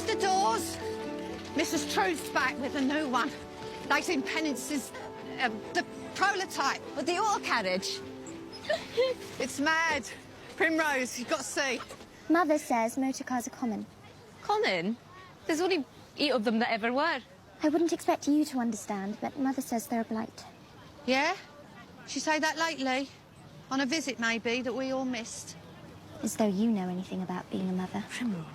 Leave the doors. Mrs. Truth's back with a new one. Dating Penance's, the prototype. But the oil carriage. It's mad. Primrose, you've got to see. Mother says motor cars are common. Common? There's only 8 of them that ever were. I wouldn't expect you to understand, but Mother says they're a blight. Yeah? She say that lately? On a visit, maybe, that we all missed. As though you know anything about being a mother. Primrose.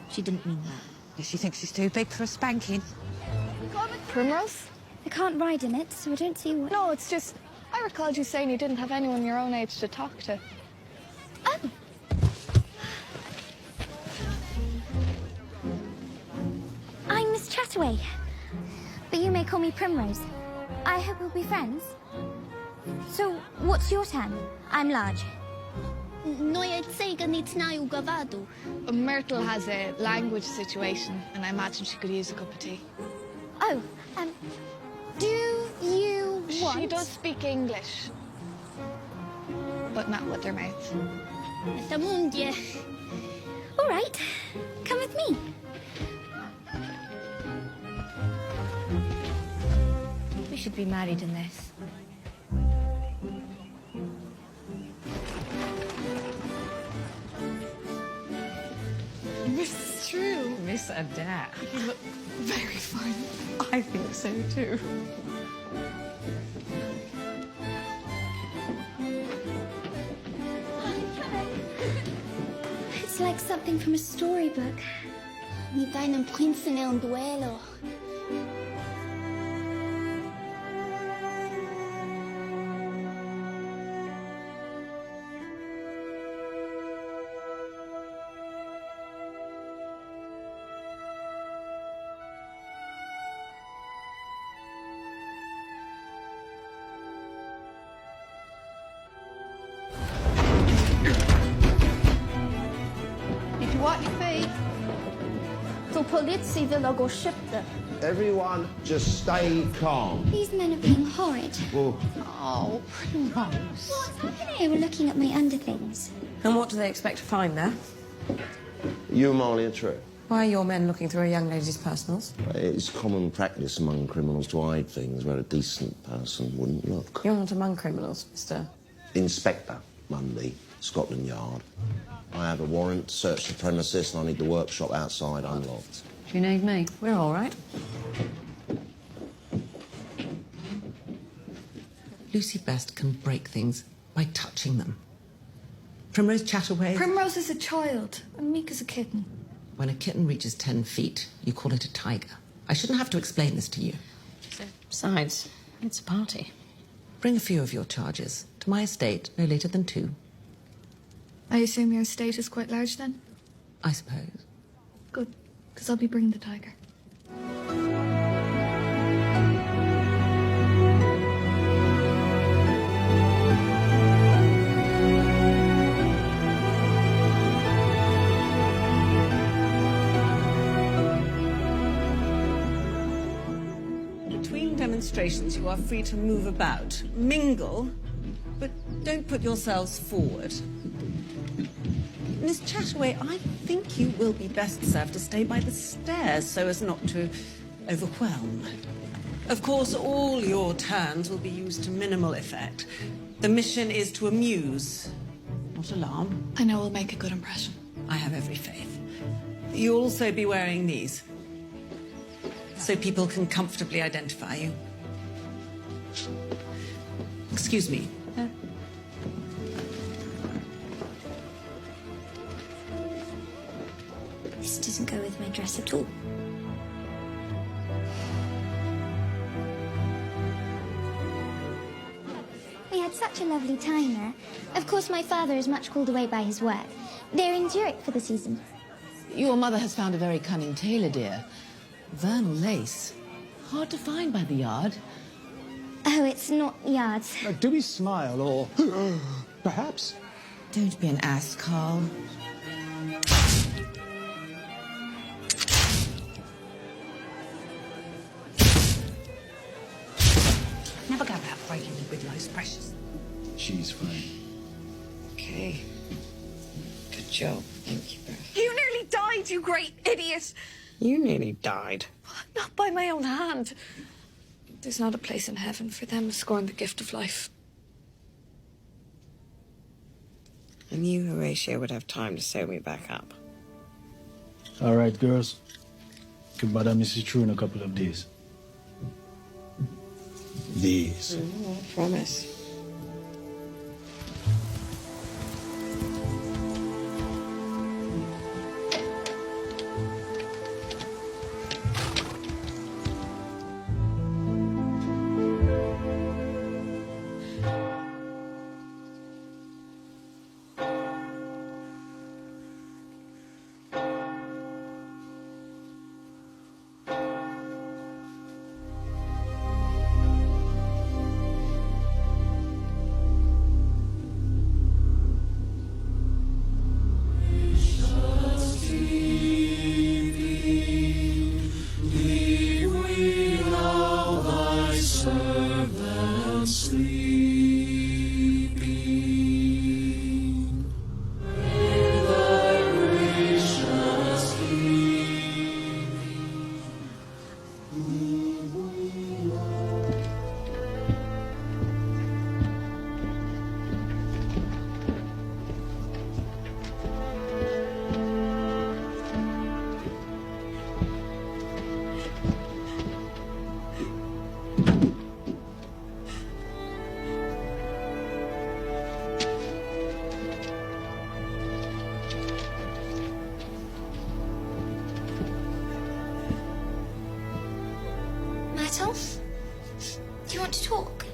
She didn't mean that. She thinks she's too big for a spanking. Primrose? I can't ride in it, so I don't see what... No, it's just... I recalled you saying you didn't have anyone your own age to talk to. Oh! I'm Miss Chataway. But you may call me Primrose. I hope we'll be friends. So, what's your turn? I'm large. Myrtle has a language situation, and I imagine she could use a cup of tea. Oh, do you want... She does speak English, but not with her mouth. All right, come with me. We should be married in this. Miss True. Miss Adair. You look very fine. I think so too. It's like something from a storybook. Mi deinem príncipe é duelo. If you wipe your feet. To policji wylogo szybko. Everyone just stay calm. These men are being horrid. Well, Oh, Primrose. They were looking at my underthings. And what do they expect to find there? you and Marley are true. Why are your men looking through a young lady's personals? It's common practice among criminals to hide things where a decent person wouldn't look. You're not among criminals, Mr. Inspector, Monday, Scotland Yard. I have a warrant to search the premises and I need the workshop outside unlocked. Do you need me? We're all right. Lucy Best can break things by touching them. Primrose Chataway... Primrose is a child, and Meek is a kitten. When a kitten reaches 10 feet, you call it a tiger. I shouldn't have to explain this to you. Besides, it's a party. Bring a few of your charges to my estate no later than 2. I assume your estate is quite large then? I suppose. Good, because I'll be bringing the tiger. Between demonstrations, you are free to move about, mingle, but don't put yourselves forward. Miss Chataway, I think you will be best served to stay by the stairs so as not to overwhelm. Of course, all your turns will be used to minimal effect. The mission is to amuse, not alarm. I know we'll make a good impression. I have every faith. You'll also be wearing these, so people can comfortably identify you. Excuse me. This doesn't go with my dress at all. We had such a lovely time there. Of course, my father is much called away by his work. They're in Zurich for the season. Your mother has found a very cunning tailor, dear. Vernal lace. Hard to find by the yard. Oh, it's not yards. Do we smile or perhaps? Don't be an ass, Carl. Never go about breaking the widow's precious. She's fine. Okay. Good job. Thank you, Beth. You nearly died, you great idiot. You nearly died. Not by my own hand. There's not a place in heaven for them who scorn the gift of life. I knew Horatio would have time to sew me back up. All right, girls. Could bother Mrs. True in a couple of days. These. I promise. Myrtle? Do you want to talk?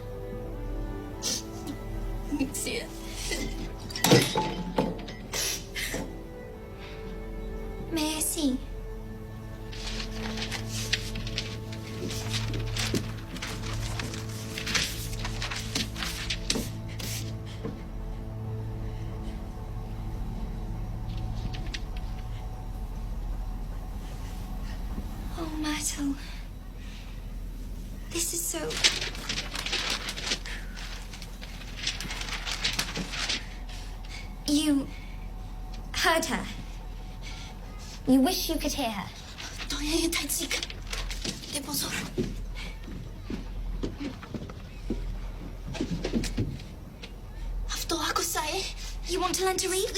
See it. May I see? Oh, Myrtle. This is so... You heard her. You wish you could hear her. You want to learn to read?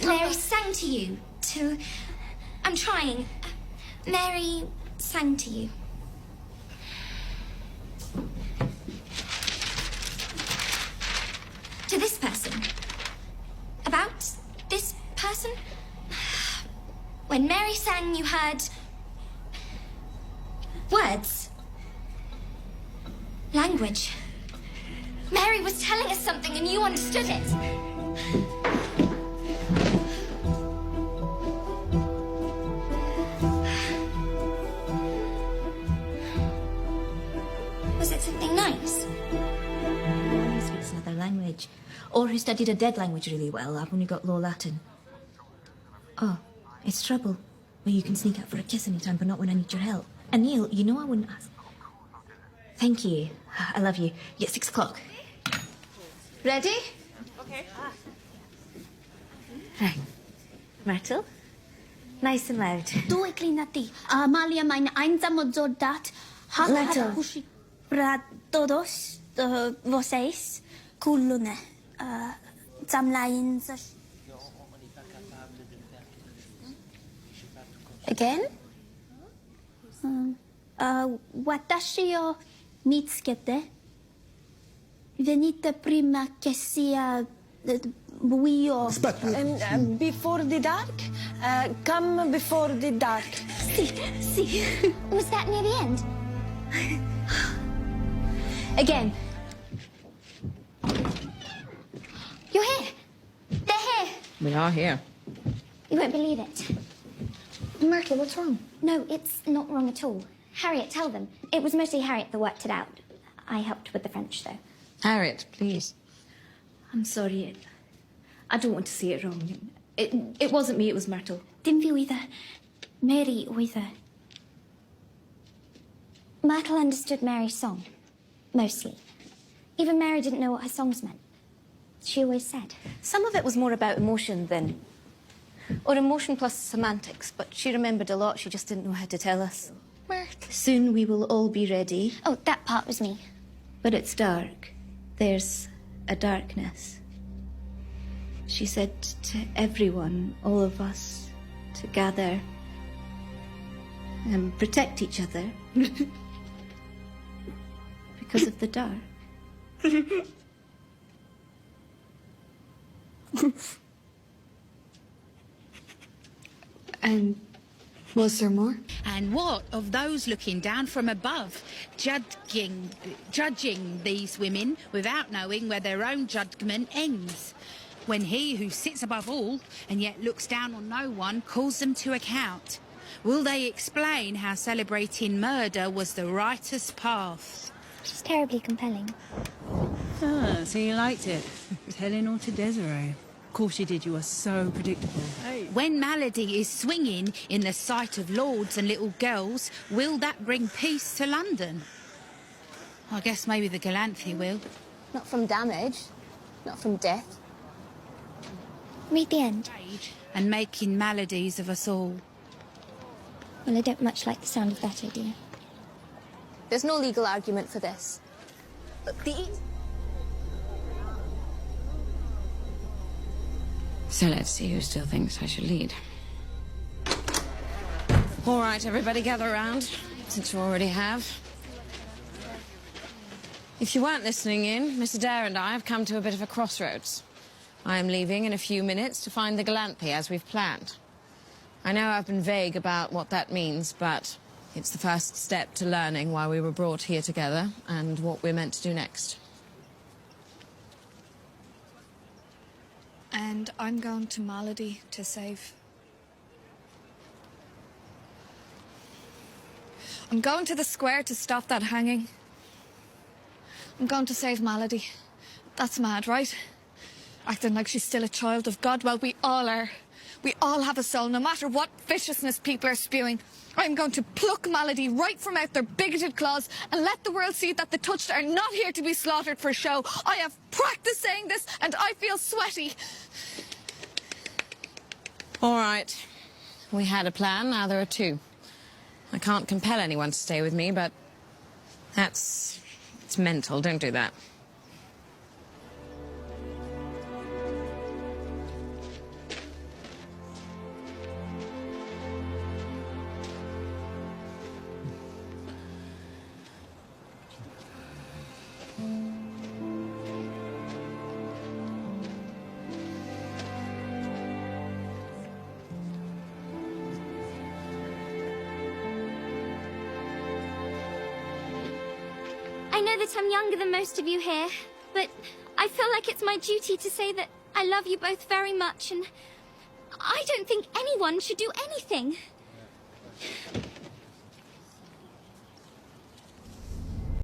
Mary sang to you. I'm trying. Mary sang to you. To this person. About this person. When Mary sang, you heard words. Language. Mary was telling us something and you understood it. Was it something nice? Who speaks another language, or who studied a dead language really well. I've only got low Latin. Oh, it's trouble. Well, you can sneak out for a kiss anytime, but not when I need your help. And Neil, you know I wouldn't ask. Thank you. I love you. Yeah, 6 o'clock. Ready? Okay. Right. Myrtle? Nice and loud. Du inclinati. Amalia meine einsame soldat. Myrtle. Para todos vocês. Kulune. Zamlain. Again? Watashi o mitsukete. Venite prima che sia buio. Before the dark? Come before the dark. See. Was that near the end? Again. You're here. They're here. We are here. You won't believe it. Myrtle, what's wrong? No, it's not wrong at all. Harriet, tell them. It was mostly Harriet that worked it out. I helped with the French, though. Harriet, please. I'm sorry. I don't want to say it wrong. It wasn't me, it was Myrtle. Dim vi either. Mary either. Myrtle understood Mary's song. Mostly. Even Mary didn't know what her songs meant. She always said. Some of it was more about emotion than Or emotion plus semantics, but she remembered a lot, she just didn't know how to tell us. Mirth. Soon we will all be ready. Oh, that part was me. But it's dark. There's a darkness. She said to everyone, all of us, to gather and protect each other because of the dark. And was there more? And what of those looking down from above, judging these women without knowing where their own judgment ends? When he who sits above all and yet looks down on no one calls them to account, will they explain how celebrating murder was the righteous path? She's terribly compelling. Ah, so you liked it. Telling all to Desiree. Of course you did, you are so predictable. When malady is swinging in the sight of lords and little girls, will that bring peace to London? I guess maybe the Galanthi will. Not from damage, not from death. Read the end. And making maladies of us all. Well, I don't much like the sound of that idea. There's no legal argument for this. So let's see who still thinks I should lead. All right, everybody gather around, since you already have. If you weren't listening in, Mr. Dare and I have come to a bit of a crossroads. I am leaving in a few minutes to find the Galanthi as we've planned. I know I've been vague about what that means, but it's the first step to learning why we were brought here together and what we're meant to do next. And I'm going to Malady to save. I'm going to the square to stop that hanging. I'm going to save Malady. That's mad, right? Acting like she's still a child of God. Well, we all are. We all have a soul, no matter what viciousness people are spewing. I'm going to pluck Malady right from out their bigoted claws and let the world see that the touched are not here to be slaughtered for show. I have practiced saying this and I feel sweaty. All right. We had a plan, now there are two. I can't compel anyone to stay with me, but it's mental. Don't do that. I know that I'm younger than most of you here, but I feel like it's my duty to say that I love you both very much, and I don't think anyone should do anything